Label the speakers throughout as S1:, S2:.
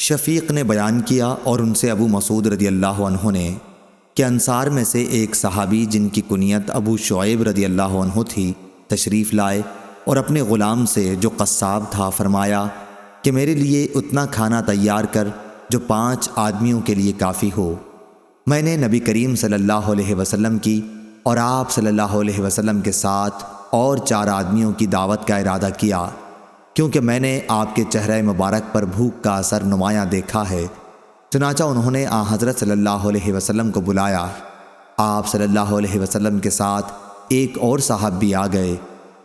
S1: شفیق نے بیان کیا اور ان سے ابو مسعود رضی اللہ عنہ نے کہ انصار میں سے ایک صحابی جن کی کنیت ابو شعیب رضی اللہ عنہ تھی تشریف لائے اور اپنے غلام سے جو قصاب تھا فرمایا کہ میرے لیے اتنا کھانا تیار کر جو 5 آدمیوں کے لیے کافی ہو۔ میں نے نبی کریم صلی اللہ علیہ وسلم کی اور آپ صلی اللہ علیہ وسلم کے ساتھ اور 4 آدمیوں کی دعوت کا ارادہ کیا، کیونکہ میں نے آپ کے چہرہ مبارک پر بھوک کا اثر نمایاں دیکھا ہے۔ چنانچہ انہوں نے حضرت صلی اللہ علیہ وسلم کو بلایا۔ آپ صلی اللہ علیہ وسلم کے ساتھ ایک اور صاحب بھی آ گئے۔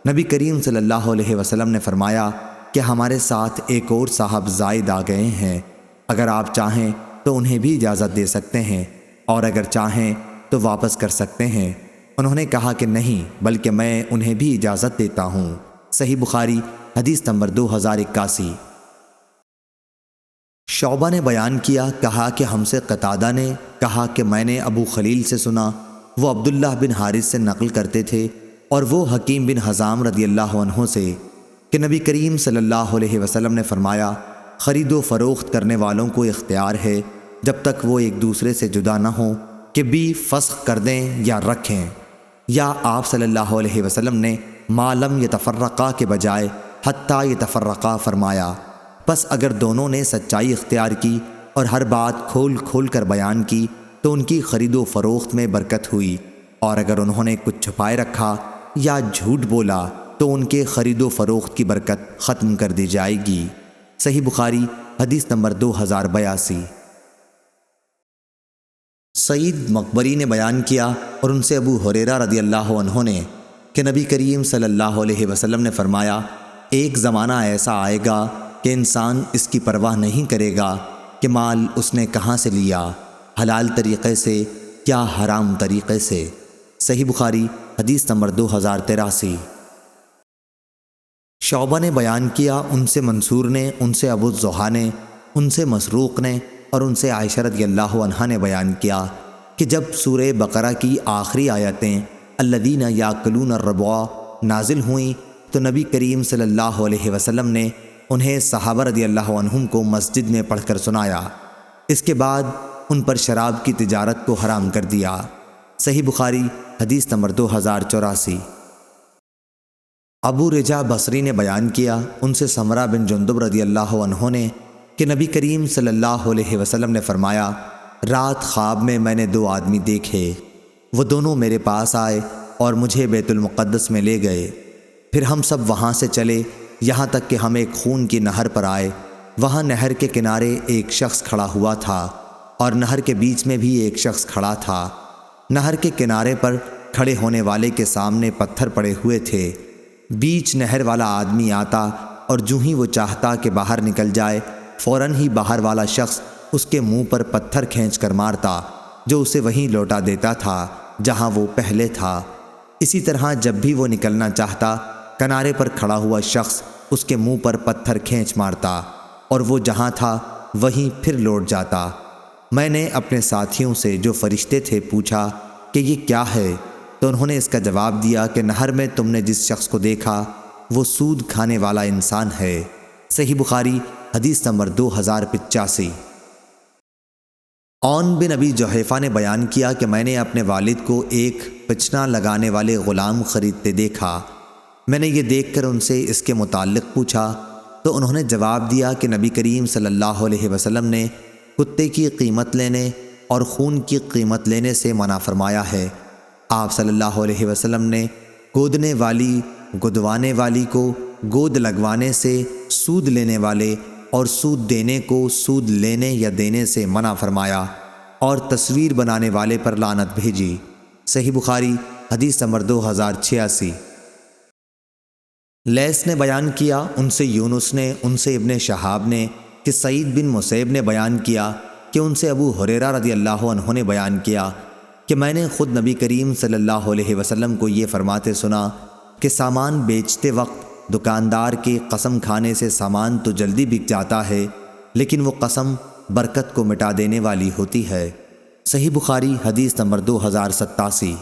S1: نبی کریم صلی اللہ علیہ وسلم نے فرمایا کہ ہمارے ساتھ ایک اور صاحب زائد آ گئے ہیں، اگر آپ چاہیں تو انہیں بھی اجازت دے سکتے ہیں اور اگر چاہیں تو واپس کر سکتے ہیں۔ انہوں نے کہا کہ نہیں، بلکہ میں انہیں بھی اجازت دیتا ہوں۔ صحیح بخاری حدیث نمبر 2081۔ شعبہ نے بیان کیا، کہا کہ ہم سے قتادہ نے کہا کہ میں نے ابو خلیل سے سنا، وہ عبداللہ بن حارث سے نقل کرتے تھے اور وہ حکیم بن حزام رضی اللہ عنہ سے کہ نبی کریم صلی اللہ علیہ وسلم نے فرمایا خرید و فروخت کرنے والوں کو اختیار ہے جب تک وہ ایک دوسرے سے جدا نہ ہوں کہ بھی فسخ کر دیں یا رکھیں، یا آپ صلی اللہ علیہ وسلم نے ما لم یتفرقا کے بجائے حتیٰ یتفرقا فرمایا۔ پس اگر دونوں نے سچائی اختیار کی اور ہر بات کھول کھول کر بیان کی تو ان کی خرید و فروخت میں برکت ہوئی، اور اگر انہوں نے کچھ چھپائے رکھا یا جھوٹ بولا تو ان کے خرید و فروخت کی برکت ختم کر دی جائے گی۔ صحیح بخاری حدیث نمبر 2082۔ سعید مقبری نے بیان کیا اور ان سے ابو ہریرہ رضی اللہ عنہ نے کہ نبی کریم صلی اللہ علیہ وسلم نے فرمایا ایک زمانہ ایسا آئے گا کہ انسان اس کی پرواہ نہیں کرے گا کہ مال اس نے کہاں سے لیا، حلال طریقے سے یا حرام طریقے سے۔ صحیح بخاری حدیث نمبر 2083۔ شعبہ نے بیان کیا، ان سے منصور نے، ان سے ابو الضحیٰ نے، ان سے مسروق نے اور ان سے عائشہ رضی اللہ عنہا نے بیان کیا کہ جب سورہ بقرہ کی آخری آیتیں الذین یاکلون الربا نازل ہوئیں تو نبی کریم صلی اللہ علیہ وسلم نے انہیں صحابہ رضی اللہ عنہم کو مسجد میں پڑھ کر سنایا۔ اس کے بعد ان پر شراب کی تجارت کو حرام کر دیا۔ صحیح بخاری حدیث نمبر 2084۔ ابو رجا بصری نے بیان کیا، ان سے سمرہ بن جندب رضی اللہ عنہ نے کہ نبی کریم صلی اللہ علیہ وسلم نے فرمایا رات خواب میں نے 2 آدمی دیکھے، وہ دونوں میرے پاس آئے اور مجھے بیت المقدس میں لے گئے، پھر ہم سب وہاں سے چلے یہاں تک کہ ہم ایک خون کی نہر پر آئے۔ وہاں نہر کے کنارے ایک شخص کھڑا ہوا تھا اور نہر کے بیچ میں بھی ایک شخص کھڑا تھا۔ نہر کے کنارے پر کھڑے ہونے والے کے سامنے پتھر پڑے ہوئے تھے۔ بیچ نہر والا آدمی آتا اور جو ہی وہ چاہتا کہ باہر نکل جائے فوراً ہی باہر والا شخص اس کے منہ پر پتھر کھینچ کر مارتا، جو اسے وہیں لوٹا دیتا تھا جہاں وہ پہلے تھا۔ اسی طرح جب بھی وہ نکلنا چاہتا کنارے پر کھڑا ہوا شخص اس کے منہ پر پتھر کھینچ مارتا اور وہ جہاں تھا وہیں پھر لوٹ جاتا۔ میں نے اپنے ساتھیوں سے جو فرشتے تھے پوچھا کہ یہ کیا ہے، تو انہوں نے اس کا جواب دیا کہ نہر میں تم نے جس شخص کو دیکھا وہ سود کھانے والا انسان ہے۔ صحیح بخاری حدیث نمبر 2085۔ عون بن ابی جحیفہ نے بیان کیا کہ میں نے اپنے والد کو ایک پچنا لگانے والے غلام خریدتے دیکھا۔ میں نے یہ دیکھ کر ان سے اس کے متعلق پوچھا تو انہوں نے جواب دیا کہ نبی کریم صلی اللہ علیہ وسلم نے کتے کی قیمت لینے اور خون کی قیمت لینے سے منع فرمایا ہے۔ آپ صلی اللہ علیہ وسلم نے گودنے والی گدوانے والی کو گود لگوانے سے، سود لینے والے اور سود دینے کو سود لینے یا دینے سے منع فرمایا اور تصویر بنانے والے پر لعنت بھیجی۔ صحیح بخاری حدیث نمبر 2086۔ لیث نے بیان کیا، ان سے یونس نے، ان سے ابن شہاب نے کہ سعید بن مسیب نے بیان کیا کہ ان سے ابو ہریرہ رضی اللہ عنہ نے بیان کیا کہ میں نے خود نبی کریم صلی اللہ علیہ وسلم کو یہ فرماتے سنا کہ سامان بیچتے وقت دکاندار کے قسم کھانے سے سامان تو جلدی بک جاتا ہے، لیکن وہ قسم برکت کو مٹا دینے والی ہوتی ہے۔ صحیح بخاری حدیث نمبر 2087۔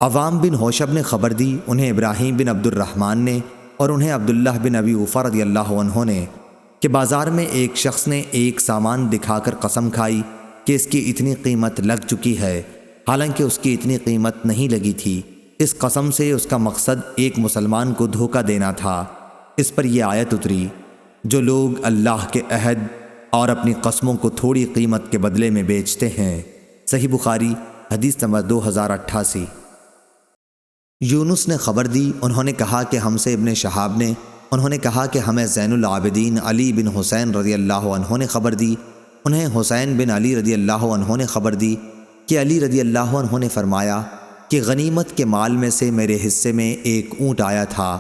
S1: عوام بن ہوشب نے خبر دی، انہیں ابراہیم بن عبد الرحمن نے اور انہیں عبداللہ بن ابی اوفا رضی اللہ عنہ نے کہ بازار میں ایک شخص نے ایک سامان دکھا کر قسم کھائی کہ اس کی اتنی قیمت لگ چکی ہے، حالانکہ اس کی اتنی قیمت نہیں لگی تھی۔ اس قسم سے اس کا مقصد ایک مسلمان کو دھوکہ دینا تھا۔ اس پر یہ آیت اتری، جو لوگ اللہ کے عہد اور اپنی قسموں کو تھوڑی قیمت کے بدلے میں بیچتے ہیں۔ صحیح بخاری حدیث نمبر 2088۔ یونس نے خبر دی، انہوں نے کہا کہ ہم سے ابن شہاب نے، انہوں نے کہا کہ ہمیں زین العابدین علی بن حسین رضی اللہ عنہ نے خبر دی، انہیں حسین بن علی رضی اللہ عنہ نے خبر دی کہ علی رضی اللہ عنہ نے فرمایا کہ غنیمت کے مال میں سے میرے حصے میں ایک اونٹ آیا تھا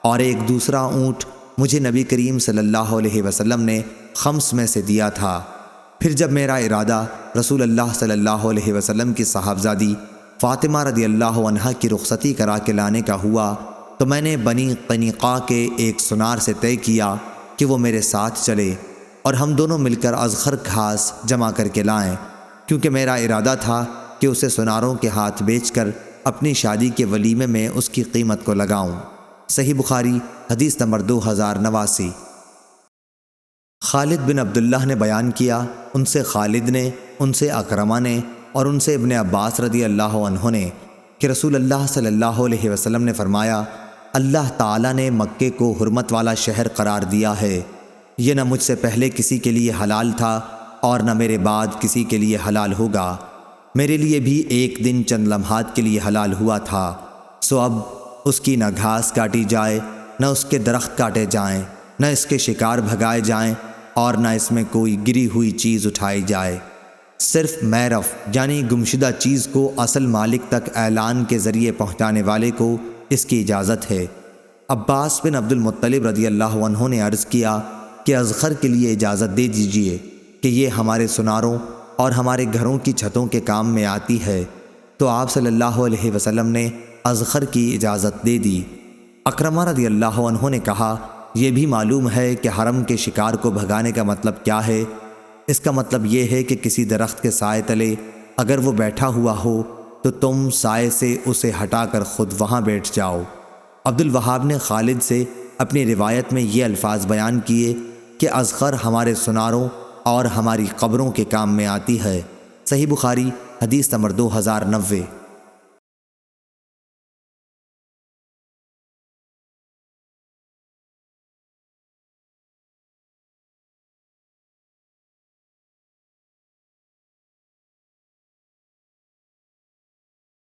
S1: اور ایک دوسرا اونٹ مجھے نبی کریم صلی اللہ علیہ وسلم نے خمس میں سے دیا تھا۔ پھر جب میرا ارادہ رسول اللہ صلی اللہ علیہ وسلم کی صاحبزادی فاطمہ رضی اللہ عنہا کی رخصتی کرا کے لانے کا ہوا تو میں نے بنی قینقاع کے ایک سنار سے طے کیا کہ وہ میرے ساتھ چلے اور ہم دونوں مل کر اذخر گھاس جمع کر کے لائیں، کیونکہ میرا ارادہ تھا کہ اسے سناروں کے ہاتھ بیچ کر اپنی شادی کے ولیمے میں اس کی قیمت کو لگاؤں۔ صحیح بخاری حدیث نمبر 2089۔ خالد بن عبداللہ نے بیان کیا، ان سے خالد نے، ان سے اکرمہ نے اور ان سے ابن عباس رضی اللہ عنہ نے کہ رسول اللہ صلی اللہ علیہ وسلم نے فرمایا، اللہ تعالیٰ نے مکے کو حرمت والا شہر قرار دیا ہے، یہ نہ مجھ سے پہلے کسی کے لیے حلال تھا اور نہ میرے بعد کسی کے لیے حلال ہوگا، میرے لیے بھی ایک دن چند لمحات کے لیے حلال ہوا تھا، سو اب اس کی نہ گھاس کاٹی جائے، نہ اس کے درخت کاٹے جائیں، نہ اس کے شکار بھگائے جائیں اور نہ اس میں کوئی گری ہوئی چیز اٹھائی جائے، صرف میرف یعنی گمشدہ چیز کو اصل مالک تک اعلان کے ذریعے پہنچانے والے کو اس کی اجازت ہے۔ عباس بن عبد المطلب رضی اللہ عنہ نے عرض کیا کہ اذخر کے لیے اجازت دے دیجیے کہ یہ ہمارے سناروں اور ہمارے گھروں کی چھتوں کے کام میں آتی ہے، تو آپ صلی اللہ علیہ وسلم نے اذخر کی اجازت دے دی۔ اکرمہ رضی اللہ عنہ نے کہا، یہ بھی معلوم ہے کہ حرم کے شکار کو بھگانے کا مطلب کیا ہے؟ اس کا مطلب یہ ہے کہ کسی درخت کے سائے تلے اگر وہ بیٹھا ہوا ہو تو تم سائے سے اسے ہٹا کر خود وہاں بیٹھ جاؤ۔ عبد الوہاب نے خالد سے اپنی روایت میں یہ الفاظ بیان کیے کہ اذخر ہمارے سناروں اور ہماری قبروں کے کام میں آتی ہے۔ صحیح بخاری حدیث نمبر 2090۔